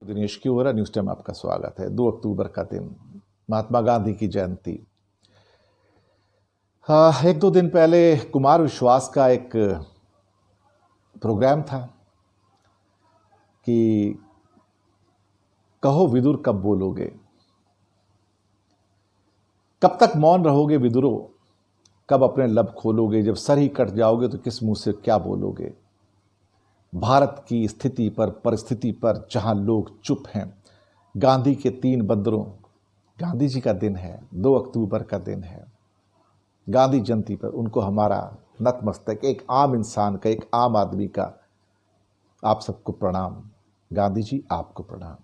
दिनेश की ओर news time आपका स्वागत है। 2 अक्टूबर का दिन, महात्मा गांधी की जयंती। हाँ, 1-2 दिन पहले कुमार विश्वास का एक प्रोग्राम था कि कहो विदुर कब बोलोगे, कब तक मौन रहोगे विदुरो, कब अपने लब खोलोगे, जब सर ही कट जाओगे तो किस मुंह से क्या बोलोगे। भारत की स्थिति पर, परिस्थिति पर जहां लोग चुप हैं, गांधी के 3 बंदरों, गांधी जी का दिन है, 2 अक्टूबर का दिन है, गांधी जयंती पर उनको हमारा नतमस्तक, एक आम इंसान का, एक आम आदमी का आप सबको प्रणाम। गांधी जी आपको प्रणाम,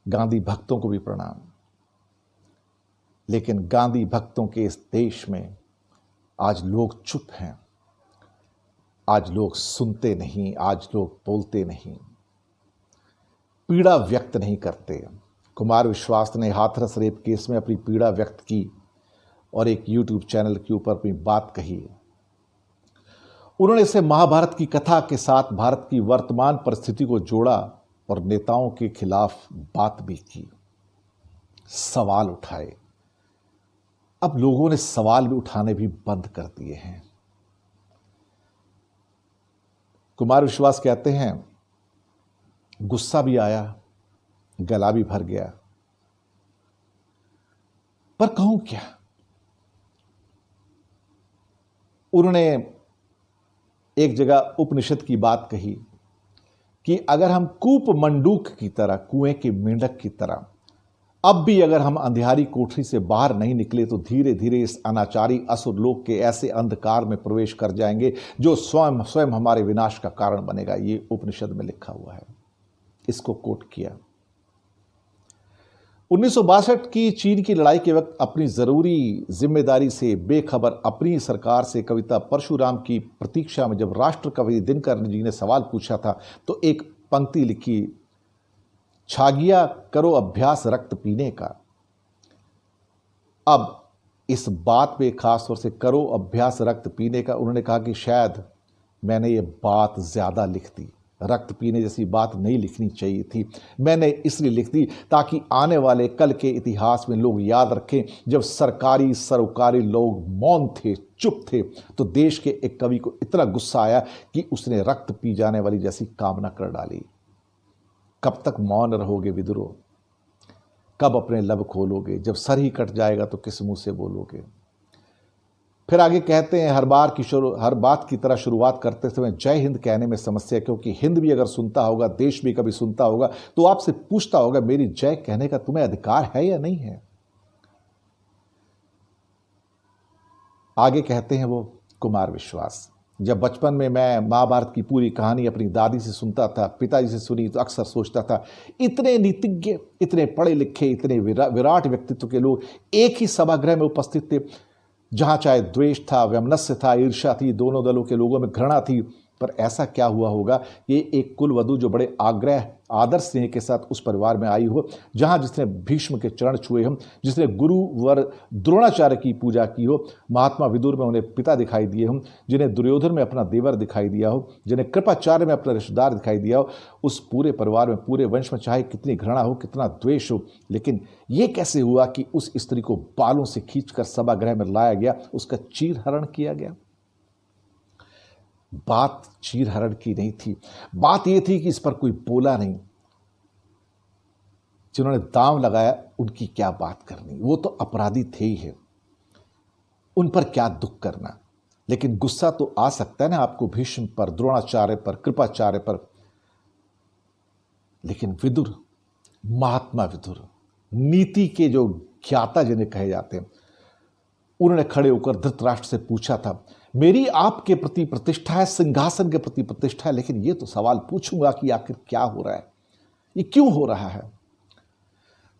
गांधी भक्तों को भी प्रणाम। लेकिन गांधी भक्तों के इस देश में आज लोग चुप हैं, आज लोग सुनते नहीं, आज लोग बोलते नहीं, पीड़ा व्यक्त नहीं करते। कुमार विश्वास ने हाथरस रेप केस में अपनी पीड़ा व्यक्त की और एक यूट्यूब चैनल के ऊपर अपनी बात कही। उन्होंने इसे महाभारत की कथा के साथ भारत की वर्तमान परिस्थिति को जोड़ा और नेताओं के खिलाफ बात भी की, सवाल उठाए। अब लोगों ने सवाल भी उठाने भी बंद कर दिए हैं। कुमार विश्वास कहते हैं गुस्सा भी आया, गला भी भर गया, पर कहूं क्या। उन्होंने एक जगह उपनिषद की बात कही कि अगर हम कूप मंडूक की तरह, कुएं के मेंढक की तरह, अब भी अगर हम अंधियारी कोठरी से बाहर नहीं निकले तो धीरे धीरे इस अनाचारी असुर लोक के ऐसे अंधकार में प्रवेश कर जाएंगे जो स्वयं स्वयं हमारे विनाश का कारण बनेगा। ये उपनिषद में लिखा हुआ है, इसको कोट किया। 1962 की चीन की लड़ाई के वक्त अपनी जरूरी जिम्मेदारी से बेखबर अपनी सरकार से कविता परशुराम की प्रतीक्षा में जब राष्ट्र कवि दिनकर जी ने सवाल पूछा था तो एक पंक्ति लिखी, छागिया करो अभ्यास रक्त पीने का। अब इस बात पे खास तौर से करो अभ्यास रक्त पीने का, उन्होंने कहा कि शायद मैंने ये बात ज्यादा लिख दी, रक्त पीने जैसी बात नहीं लिखनी चाहिए थी। मैंने इसलिए लिख दी ताकि आने वाले कल के इतिहास में लोग याद रखें जब सरकारी सरोकारी लोग मौन थे, चुप थे, तो देश के एक कवि को इतना गुस्सा आया कि उसने रक्त पी जाने वाली जैसी कामना कर डाली। कब तक मौन रहोगे विदुरो, कब अपने लब खोलोगे, जब सर ही कट जाएगा तो किस मुंह से बोलोगे। फिर आगे कहते हैं हर बात की तरह शुरुआत करते समय जय हिंद कहने में समस्या, क्योंकि हिंद भी अगर सुनता होगा, देश भी कभी सुनता होगा तो आपसे पूछता होगा मेरी जय कहने का तुम्हें अधिकार है या नहीं है। आगे कहते हैं वो कुमार विश्वास, जब बचपन में मैं महाभारत की पूरी कहानी अपनी दादी से सुनता था, पिताजी से सुनी, तो अक्सर सोचता था इतने नीतिज्ञ, इतने पढ़े लिखे, इतने विराट व्यक्तित्व के लोग एक ही सभागृह में उपस्थित थे, जहां चाहे द्वेष था, वैमनस्य था, ईर्ष्या थी, दोनों दलों के लोगों में घृणा थी। पर ऐसा क्या हुआ होगा कि एक कुलवधू जो बड़े आग्रह आदर्श स्नेह के साथ उस परिवार में आई हो, जहां जिसने भीष्म के चरण छुए हो, जिसने गुरुवर द्रोणाचार्य की पूजा की हो, महात्मा विदुर में उन्हें पिता दिखाई दिए हो, जिन्हें दुर्योधन में अपना देवर दिखाई दिया हो, जिन्हें कृपाचार्य में अपना रिश्तेदार दिखाई दिया हो, उस पूरे परिवार में, पूरे वंश में चाहे कितनी घृणा हो, कितना द्वेष हो, लेकिन ये कैसे हुआ कि उस स्त्री को बालों से खींचकर सभागृह में लाया गया, उसका चीरहरण किया गया। बात चीरहरण की नहीं थी, बात यह थी कि इस पर कोई बोला नहीं। जिन्होंने दांव लगाया उनकी क्या बात करनी, वो तो अपराधी थे ही है, उन पर क्या दुख करना। लेकिन गुस्सा तो आ सकता है ना आपको भीष्म पर, द्रोणाचार्य पर, कृपाचार्य पर, लेकिन विदुर, महात्मा विदुर, नीति के जो ज्ञाता जिन्हें कहे जाते हैं, उन्होंने खड़े होकर धृतराष्ट्र से पूछा था मेरी आपके प्रति प्रतिष्ठा है, सिंहासन के प्रति प्रतिष्ठा है, लेकिन ये तो सवाल पूछूंगा कि आखिर क्या हो रहा है, ये क्यों हो रहा है।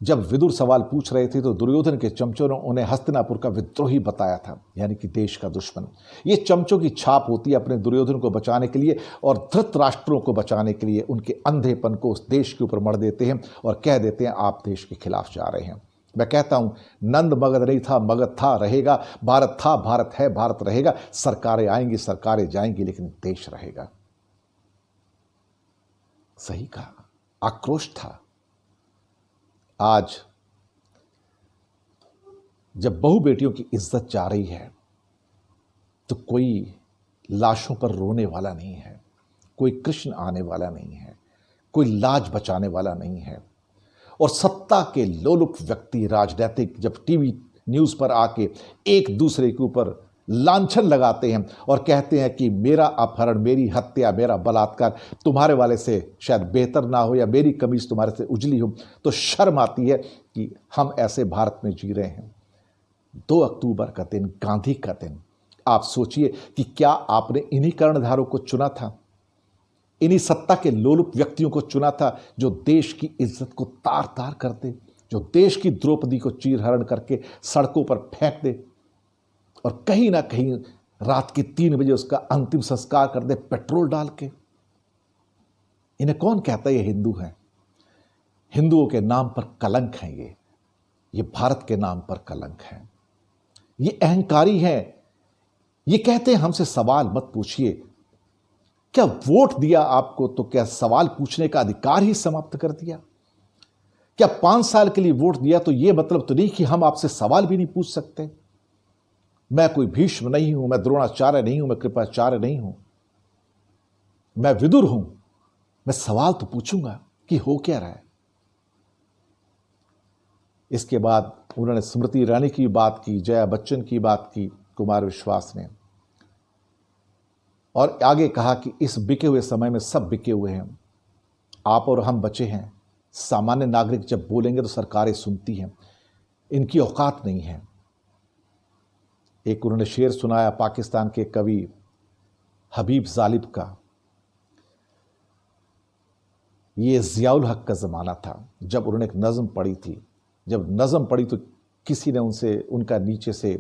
जब विदुर सवाल पूछ रहे थे तो दुर्योधन के चमचों ने उन्हें हस्तिनापुर का विद्रोही बताया था, यानी कि देश का दुश्मन। ये चमचों की छाप होती है अपने दुर्योधन को बचाने के लिए और धृतराष्ट्रों को बचाने के लिए। उनके अंधेपन को उस देश के ऊपर मढ़ देते हैं और कह देते हैं आप देश के खिलाफ जा रहे हैं। मैं कहता हूं नंद मगध नहीं था, मगध था, रहेगा। भारत था, भारत है, भारत रहेगा। सरकारें आएंगी, सरकारें जाएंगी, लेकिन देश रहेगा। सही कहा, आक्रोश था। आज जब बहू बेटियों की इज्जत जा रही है तो कोई लाशों पर रोने वाला नहीं है, कोई कृष्ण आने वाला नहीं है, कोई लाज बचाने वाला नहीं है। और सत्ता के लोलुप व्यक्ति राजनीतिक जब टीवी न्यूज़ पर आके एक दूसरे के ऊपर लांछन लगाते हैं और कहते हैं कि मेरा अपहरण, मेरी हत्या, मेरा बलात्कार तुम्हारे वाले से शायद बेहतर ना हो या मेरी कमीज तुम्हारे से उजली हो, तो शर्म आती है कि हम ऐसे भारत में जी रहे हैं। 2 अक्टूबर का दिन, गांधी का दिन, आप सोचिए कि क्या आपने इन्हीं कर्णधारों को चुना था, इन्हीं सत्ता के लोलुप व्यक्तियों को चुना था जो देश की इज्जत को तार तार कर दे, जो देश की द्रौपदी को चीरहरण करके सड़कों पर फेंक दे और कहीं ना कहीं रात के 3 बजे उसका अंतिम संस्कार कर दे पेट्रोल डाल के। इन्हें कौन कहता है ये हिंदू हैं? हिंदुओं के नाम पर कलंक है ये भारत के नाम पर कलंक है। ये अहंकारी हैं। ये कहते हैं हमसे सवाल मत पूछिए। क्या वोट दिया आपको तो क्या सवाल पूछने का अधिकार ही समाप्त कर दिया? क्या 5 साल के लिए वोट दिया तो यह मतलब तो नहीं कि हम आपसे सवाल भी नहीं पूछ सकते? मैं कोई भीष्म नहीं हूं, मैं द्रोणाचार्य नहीं हूं, मैं कृपाचार्य नहीं हूं, मैं विदुर हूं। मैं सवाल तो पूछूंगा कि हो क्या रहा है। इसके बाद उन्होंने स्मृति ईरानी की बात की, जया बच्चन की बात की, कुमार विश्वास ने, और आगे कहा कि इस बिके हुए समय में सब बिके हुए हैं, आप और हम बचे हैं। सामान्य नागरिक जब बोलेंगे तो सरकारें सुनती हैं, इनकी औकात नहीं है। एक उन्होंने शेर सुनाया पाकिस्तान के कवि हबीब जालिब का। ये ज़ियाउल हक का ज़माना था जब उन्होंने एक नज़म पढ़ी थी। जब नज़म पढ़ी तो किसी ने उनका नीचे से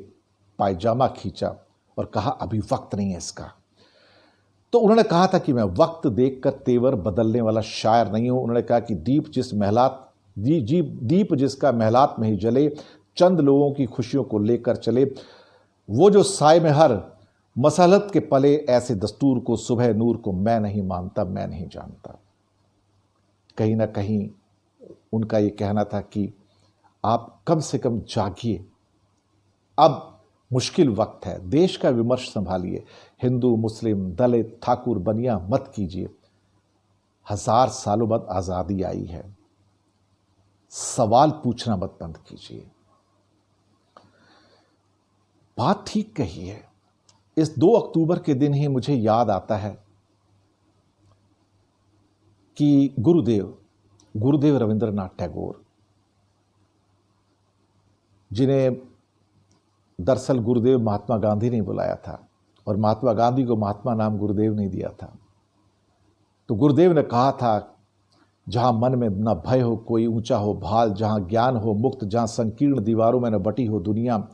पायजामा खींचा और कहा अभी वक्त नहीं है इसका। तो उन्होंने कहा था कि मैं वक्त देखकर तेवर बदलने वाला शायर नहीं हूं। उन्होंने कहा कि दीप जिसका महलात में ही जले, चंद लोगों की खुशियों को लेकर चले, वो जो साए में हर मसलहत के पले, ऐसे दस्तूर को, सुबह नूर को मैं नहीं मानता, मैं नहीं जानता। कहीं ना कहीं उनका ये कहना था कि आप कम से कम जागिए, अब मुश्किल वक्त है, देश का विमर्श संभालिए, हिंदू मुस्लिम दलित ठाकुर बनिया मत कीजिए। 1000 सालों बाद आज़ादी आई है, सवाल पूछना मत बंद कीजिए। बात ठीक कही है। इस 2 अक्टूबर के दिन ही मुझे याद आता है कि गुरुदेव रविंद्रनाथ टैगोर, जिन्हें दरअसल गुरुदेव महात्मा गांधी ने बुलाया था और महात्मा गांधी को महात्मा नाम गुरुदेव ने दिया था। तो गुरुदेव ने कहा था, जहां मन में न भय हो कोई ऊंचा हो भाल, जहां ज्ञान हो मुक्त, जहां संकीर्ण दीवारों में न बटी हो दुनिया,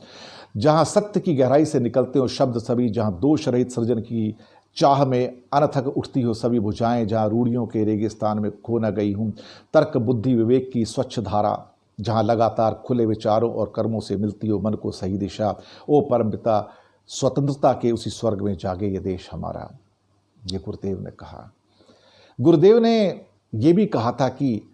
जहां सत्य की गहराई से निकलते हो शब्द सभी, जहां दोष रहित सृजन की चाह में अनथक उठती हो सभी भुजाएं, जहां रूढ़ियों के रेगिस्तान में खो न गई हूं तर्क बुद्धि विवेक की स्वच्छ धारा, जहां लगातार खुले विचारों और कर्मों से मिलती हो मन को सही दिशा, ओ परमपिता स्वतंत्रता के उसी स्वर्ग में जागे ये देश हमारा। ये गुरुदेव ने कहा। गुरुदेव ने यह भी कहा था कि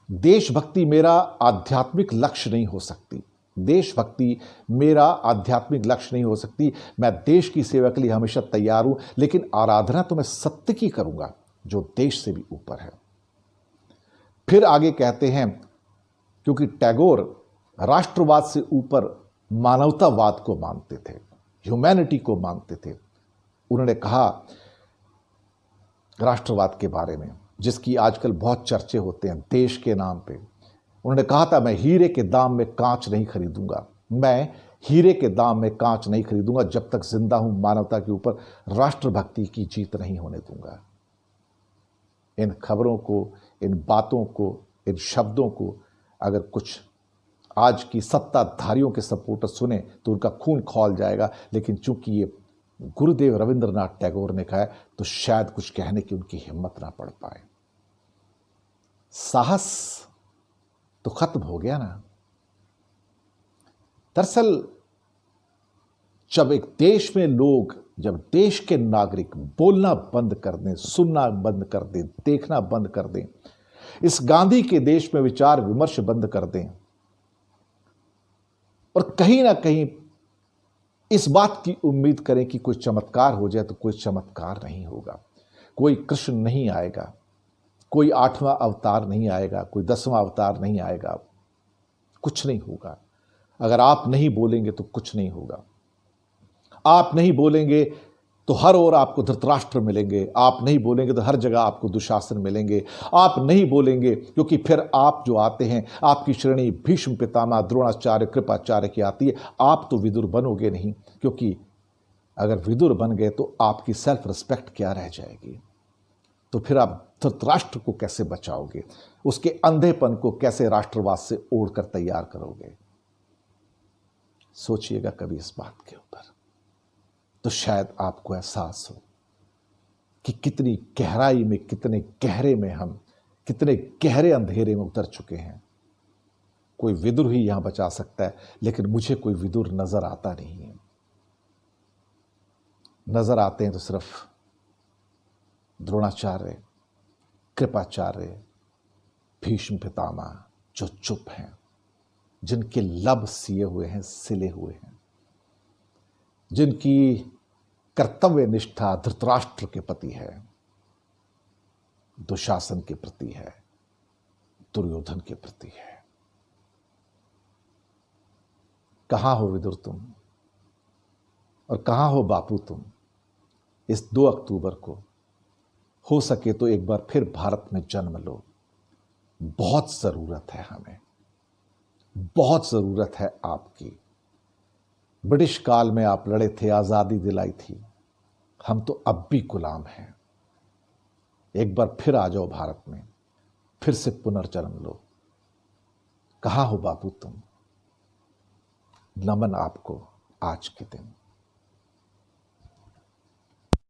देशभक्ति मेरा आध्यात्मिक लक्ष्य नहीं हो सकती, देशभक्ति मेरा आध्यात्मिक लक्ष्य नहीं हो सकती। मैं देश की सेवा के लिए हमेशा तैयार हूं, लेकिन आराधना तो मैं सत्य की करूंगा जो देश से भी ऊपर है। फिर आगे कहते हैं, क्योंकि टैगोर राष्ट्रवाद से ऊपर मानवतावाद को मानते थे, ह्यूमैनिटी को मानते थे। उन्होंने कहा राष्ट्रवाद के बारे में, जिसकी आजकल बहुत चर्चे होते हैं देश के नाम पे, उन्होंने कहा था, मैं हीरे के दाम में कांच नहीं खरीदूंगा, मैं हीरे के दाम में कांच नहीं खरीदूंगा, जब तक जिंदा हूं मानवता के ऊपर राष्ट्रभक्ति की जीत नहीं होने दूंगा। इन खबरों को, इन बातों को, इन शब्दों को अगर कुछ आज की सत्ताधारियों के सपोर्टर सुने तो उनका खून खौल जाएगा, लेकिन चूंकि ये गुरुदेव रविंद्रनाथ टैगोर ने कहा है तो शायद कुछ कहने की उनकी हिम्मत ना पड़ पाए। साहस तो खत्म हो गया ना। दरअसल जब एक देश में लोग जब देश के नागरिक बोलना बंद कर दें, सुनना बंद कर दें, देखना बंद कर दें, इस गांधी के देश में विचार विमर्श बंद कर दें और कहीं ना कहीं इस बात की उम्मीद करें कि कोई चमत्कार हो जाए, तो कोई चमत्कार नहीं होगा। कोई कृष्ण नहीं आएगा, कोई 8वां अवतार नहीं आएगा, कोई 10वां अवतार नहीं आएगा, कुछ नहीं होगा। अगर आप नहीं बोलेंगे तो कुछ नहीं होगा। आप नहीं बोलेंगे तो हर ओर आपको धृतराष्ट्र मिलेंगे, आप नहीं बोलेंगे तो हर जगह आपको दुशासन मिलेंगे, आप नहीं बोलेंगे क्योंकि फिर आप जो आते हैं, आपकी श्रेणी भीष्म पितामह, द्रोणाचार्य, कृपाचार्य की आती है। आप तो विदुर बनोगे नहीं, क्योंकि अगर विदुर बन गए तो आपकी सेल्फ रिस्पेक्ट क्या रह जाएगी। तो फिर आप धृतराष्ट्र को कैसे बचाओगे, उसके अंधेपन को कैसे राष्ट्रवाद से ओढ़कर तैयार करोगे। सोचिएगा कभी इस बात के ऊपर, तो शायद आपको एहसास हो कि कितनी गहराई में, कितने गहरे में हम, कितने गहरे अंधेरे में उतर चुके हैं। कोई विदुर ही यहां बचा सकता है, लेकिन मुझे कोई विदुर नजर आता नहीं है। नजर आते हैं तो सिर्फ द्रोणाचार्य, कृपाचार्य, भीष्म पितामह, जो चुप हैं, जिनके लब सिए हुए हैं, सिले हुए हैं, जिनकी कर्तव्य निष्ठा धृतराष्ट्र के प्रति है, दुशासन के प्रति है, दुर्योधन के प्रति है। कहां हो विदुर तुम, और कहां हो बापू तुम। इस 2 अक्टूबर को हो सके तो एक बार फिर भारत में जन्म लो। बहुत जरूरत है हमें, बहुत जरूरत है आपकी। ब्रिटिश काल में आप लड़े थे, आजादी दिलाई थी, हम तो अब भी गुलाम हैं। एक बार फिर आ जाओ भारत में, फिर से पुनर्जन्म लो। कहां हो बापू तुम। नमन आपको आज के दिन।